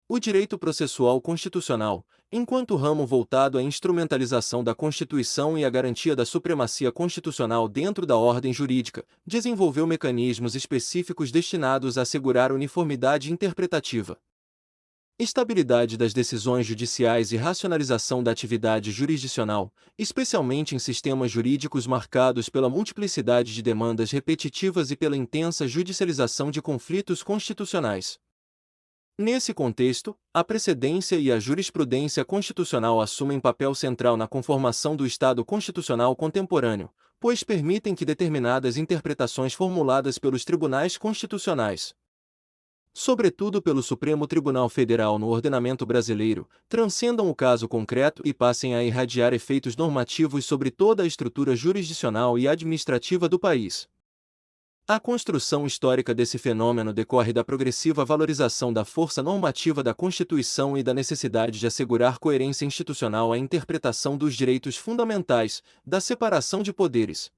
O direito processual constitucional, enquanto ramo voltado à instrumentalização da Constituição e à garantia da supremacia constitucional dentro da ordem jurídica, desenvolveu mecanismos específicos destinados a assegurar uniformidade interpretativa, estabilidade das decisões judiciais e racionalização da atividade jurisdicional, especialmente em sistemas jurídicos marcados pela multiplicidade de demandas repetitivas e pela intensa judicialização de conflitos constitucionais. Nesse contexto, a precedência e a jurisprudência constitucional assumem papel central na conformação do Estado constitucional contemporâneo, pois permitem que determinadas interpretações formuladas pelos tribunais constitucionais, sobretudo pelo Supremo Tribunal Federal no ordenamento brasileiro, transcendam o caso concreto e passem a irradiar efeitos normativos sobre toda a estrutura jurisdicional e administrativa do país. A construção histórica desse fenômeno decorre da progressiva valorização da força normativa da Constituição e da necessidade de assegurar coerência institucional à interpretação dos direitos fundamentais, da separação de poderes,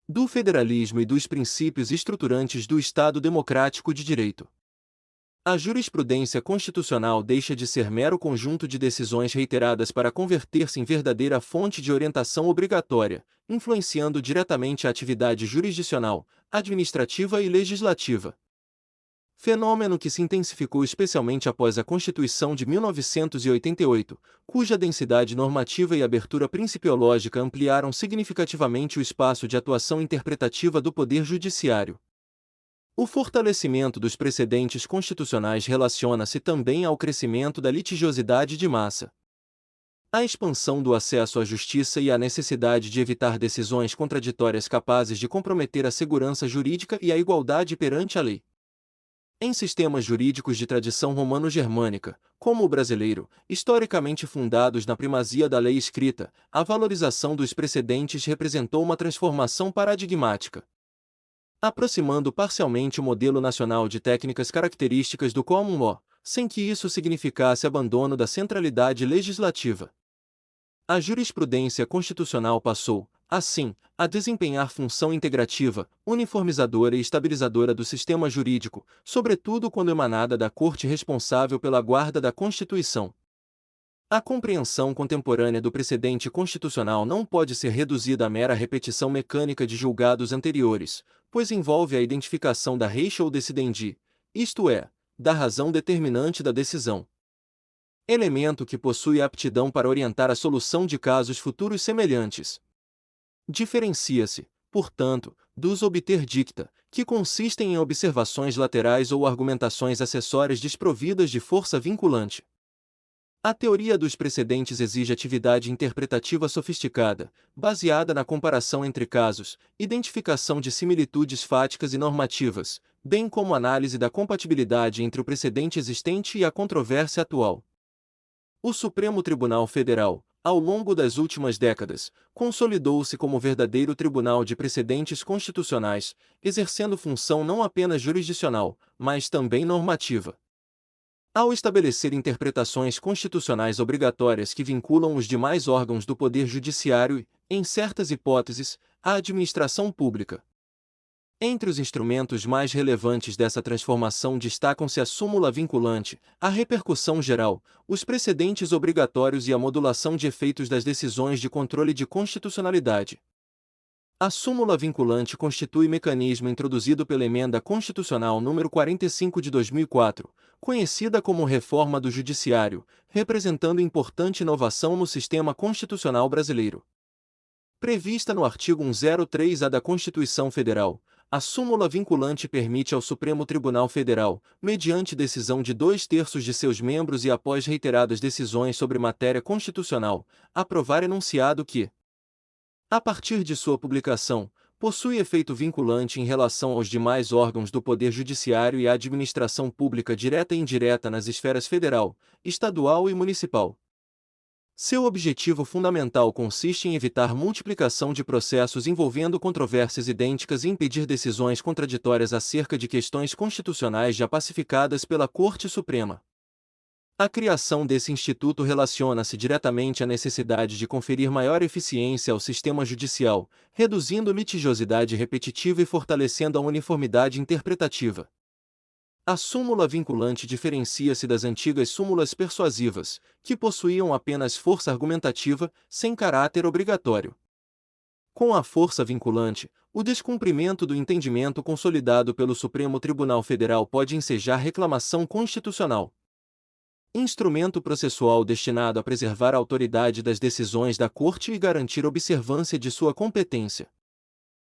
do federalismo e dos princípios estruturantes do Estado democrático de direito. A jurisprudência constitucional deixa de ser mero conjunto de decisões reiteradas para converter-se em verdadeira fonte de orientação obrigatória, influenciando diretamente a atividade jurisdicional, administrativa e legislativa. Fenômeno que se intensificou especialmente após a Constituição de 1988, cuja densidade normativa e abertura principiológica ampliaram significativamente o espaço de atuação interpretativa do Poder Judiciário. O fortalecimento dos precedentes constitucionais relaciona-se também ao crescimento da litigiosidade de massa. A expansão do acesso à justiça e a necessidade de evitar decisões contraditórias capazes de comprometer a segurança jurídica e a igualdade perante a lei. Em sistemas jurídicos de tradição romano-germânica, como o brasileiro, historicamente fundados na primazia da lei escrita, a valorização dos precedentes representou uma transformação paradigmática, aproximando parcialmente o modelo nacional de técnicas características do common law, sem que isso significasse abandono da centralidade legislativa. A jurisprudência constitucional passou, assim, a desempenhar função integrativa, uniformizadora e estabilizadora do sistema jurídico, sobretudo quando emanada da Corte responsável pela guarda da Constituição. A compreensão contemporânea do precedente constitucional não pode ser reduzida à mera repetição mecânica de julgados anteriores, pois envolve a identificação da ratio decidendi, isto é, da razão determinante da decisão. Elemento que possui aptidão para orientar a solução de casos futuros semelhantes. Diferencia-se, portanto, dos obter dicta, que consistem em observações laterais ou argumentações acessórias desprovidas de força vinculante. A teoria dos precedentes exige atividade interpretativa sofisticada, baseada na comparação entre casos, identificação de similitudes fáticas e normativas, bem como análise da compatibilidade entre o precedente existente e a controvérsia atual. O Supremo Tribunal Federal, ao longo das últimas décadas, consolidou-se como verdadeiro tribunal de precedentes constitucionais, exercendo função não apenas jurisdicional, mas também normativa. Ao estabelecer interpretações constitucionais obrigatórias que vinculam os demais órgãos do Poder Judiciário e, em certas hipóteses, a administração pública. Entre os instrumentos mais relevantes dessa transformação destacam-se a súmula vinculante, a repercussão geral, os precedentes obrigatórios e a modulação de efeitos das decisões de controle de constitucionalidade. A súmula vinculante constitui mecanismo introduzido pela Emenda Constitucional nº 45 de 2004, conhecida como Reforma do Judiciário, representando importante inovação no sistema constitucional brasileiro. Prevista no artigo 103-A da Constituição Federal, a súmula vinculante permite ao Supremo Tribunal Federal, mediante decisão de 2/3 de seus membros e após reiteradas decisões sobre matéria constitucional, aprovar enunciado que, a partir de sua publicação, possui efeito vinculante em relação aos demais órgãos do Poder Judiciário e à administração pública direta e indireta nas esferas federal, estadual e municipal. Seu objetivo fundamental consiste em evitar multiplicação de processos envolvendo controvérsias idênticas e impedir decisões contraditórias acerca de questões constitucionais já pacificadas pela Corte Suprema. A criação desse instituto relaciona-se diretamente à necessidade de conferir maior eficiência ao sistema judicial, reduzindo litigiosidade repetitiva e fortalecendo a uniformidade interpretativa. A súmula vinculante diferencia-se das antigas súmulas persuasivas, que possuíam apenas força argumentativa, sem caráter obrigatório. Com a força vinculante, o descumprimento do entendimento consolidado pelo Supremo Tribunal Federal pode ensejar reclamação constitucional. Instrumento processual destinado a preservar a autoridade das decisões da Corte e garantir observância de sua competência.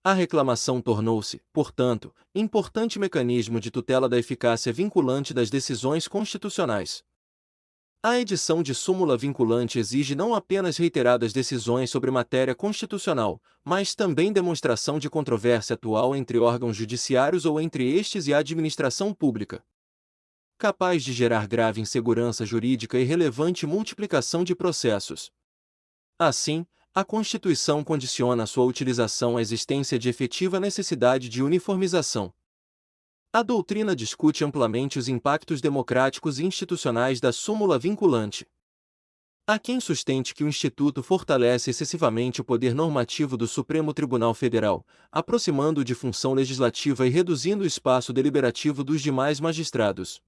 A reclamação tornou-se, portanto, importante mecanismo de tutela da eficácia vinculante das decisões constitucionais. A edição de súmula vinculante exige não apenas reiteradas decisões sobre matéria constitucional, mas também demonstração de controvérsia atual entre órgãos judiciários ou entre estes e a administração pública, capaz de gerar grave insegurança jurídica e relevante multiplicação de processos. Assim, a Constituição condiciona sua utilização à existência de efetiva necessidade de uniformização. A doutrina discute amplamente os impactos democráticos e institucionais da súmula vinculante. Há quem sustente que o Instituto fortalece excessivamente o poder normativo do Supremo Tribunal Federal, aproximando-o de função legislativa e reduzindo o espaço deliberativo dos demais magistrados.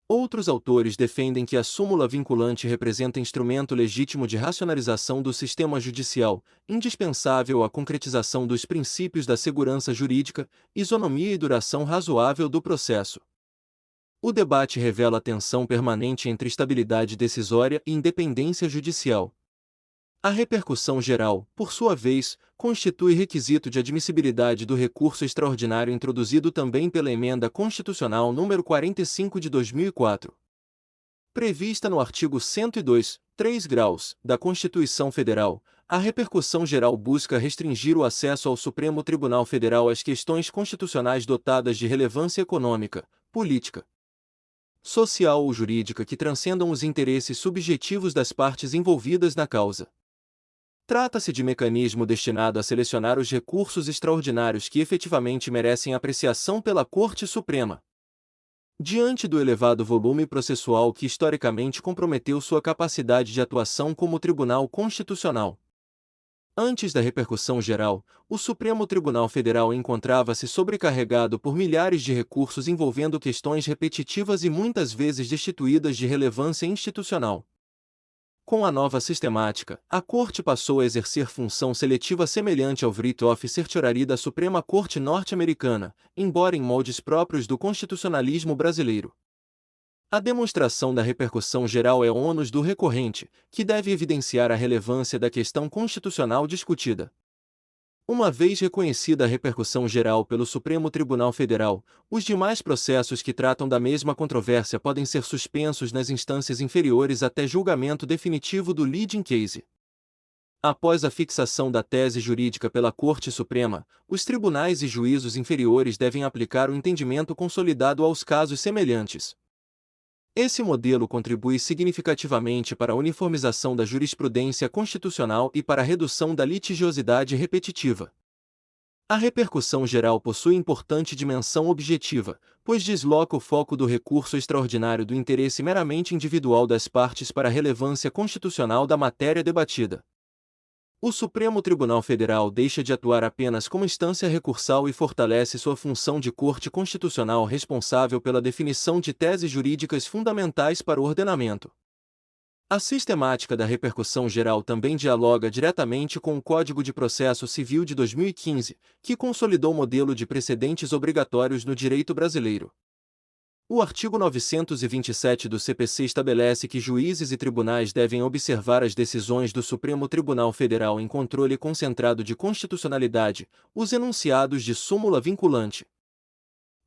Outros autores defendem que a súmula vinculante representa instrumento legítimo de racionalização do sistema judicial, indispensável à concretização dos princípios da segurança jurídica, isonomia e duração razoável do processo. O debate revela a tensão permanente entre estabilidade decisória e independência judicial. A repercussão geral, por sua vez, constitui requisito de admissibilidade do recurso extraordinário introduzido também pela Emenda Constitucional nº 45 de 2004. Prevista no artigo 102, 3 graus, da Constituição Federal, a repercussão geral busca restringir o acesso ao Supremo Tribunal Federal às questões constitucionais dotadas de relevância econômica, política, social ou jurídica que transcendam os interesses subjetivos das partes envolvidas na causa. Trata-se de mecanismo destinado a selecionar os recursos extraordinários que efetivamente merecem apreciação pela Corte Suprema. Diante do elevado volume processual que historicamente comprometeu sua capacidade de atuação como Tribunal Constitucional. Antes da repercussão geral, o Supremo Tribunal Federal encontrava-se sobrecarregado por milhares de recursos envolvendo questões repetitivas e muitas vezes destituídas de relevância institucional. Com a nova sistemática, a Corte passou a exercer função seletiva semelhante ao Writ of Certiorari da Suprema Corte norte-americana, embora em moldes próprios do constitucionalismo brasileiro. A demonstração da repercussão geral é ônus do recorrente, que deve evidenciar a relevância da questão constitucional discutida. Uma vez reconhecida a repercussão geral pelo Supremo Tribunal Federal, os demais processos que tratam da mesma controvérsia podem ser suspensos nas instâncias inferiores até julgamento definitivo do leading case. Após a fixação da tese jurídica pela Corte Suprema, os tribunais e juízos inferiores devem aplicar o entendimento consolidado aos casos semelhantes. Esse modelo contribui significativamente para a uniformização da jurisprudência constitucional e para a redução da litigiosidade repetitiva. A repercussão geral possui importante dimensão objetiva, pois desloca o foco do recurso extraordinário do interesse meramente individual das partes para a relevância constitucional da matéria debatida. O Supremo Tribunal Federal deixa de atuar apenas como instância recursal e fortalece sua função de corte constitucional responsável pela definição de teses jurídicas fundamentais para o ordenamento. A sistemática da repercussão geral também dialoga diretamente com o Código de Processo Civil de 2015, que consolidou o modelo de precedentes obrigatórios no direito brasileiro. O artigo 927 do CPC estabelece que juízes e tribunais devem observar as decisões do Supremo Tribunal Federal em controle concentrado de constitucionalidade, os enunciados de súmula vinculante,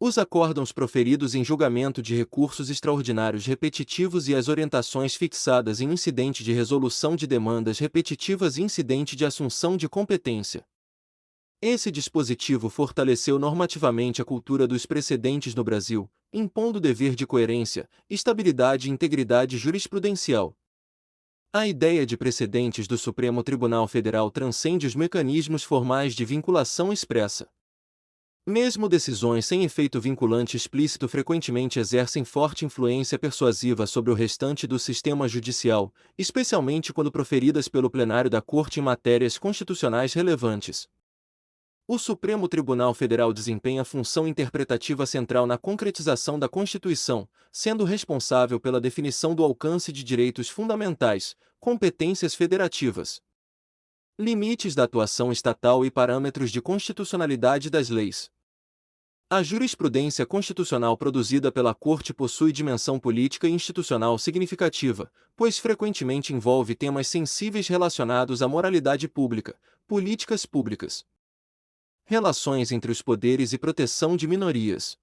os acórdãos proferidos em julgamento de recursos extraordinários repetitivos e as orientações fixadas em incidente de resolução de demandas repetitivas e incidente de assunção de competência. Esse dispositivo fortaleceu normativamente a cultura dos precedentes no Brasil, impondo o dever de coerência, estabilidade e integridade jurisprudencial. A ideia de precedentes do Supremo Tribunal Federal transcende os mecanismos formais de vinculação expressa. Mesmo decisões sem efeito vinculante explícito frequentemente exercem forte influência persuasiva sobre o restante do sistema judicial, especialmente quando proferidas pelo plenário da Corte em matérias constitucionais relevantes. O Supremo Tribunal Federal desempenha função interpretativa central na concretização da Constituição, sendo responsável pela definição do alcance de direitos fundamentais, competências federativas, limites da atuação estatal e parâmetros de constitucionalidade das leis. A jurisprudência constitucional produzida pela Corte possui dimensão política e institucional significativa, pois frequentemente envolve temas sensíveis relacionados à moralidade pública, políticas públicas, relações entre os poderes e proteção de minorias.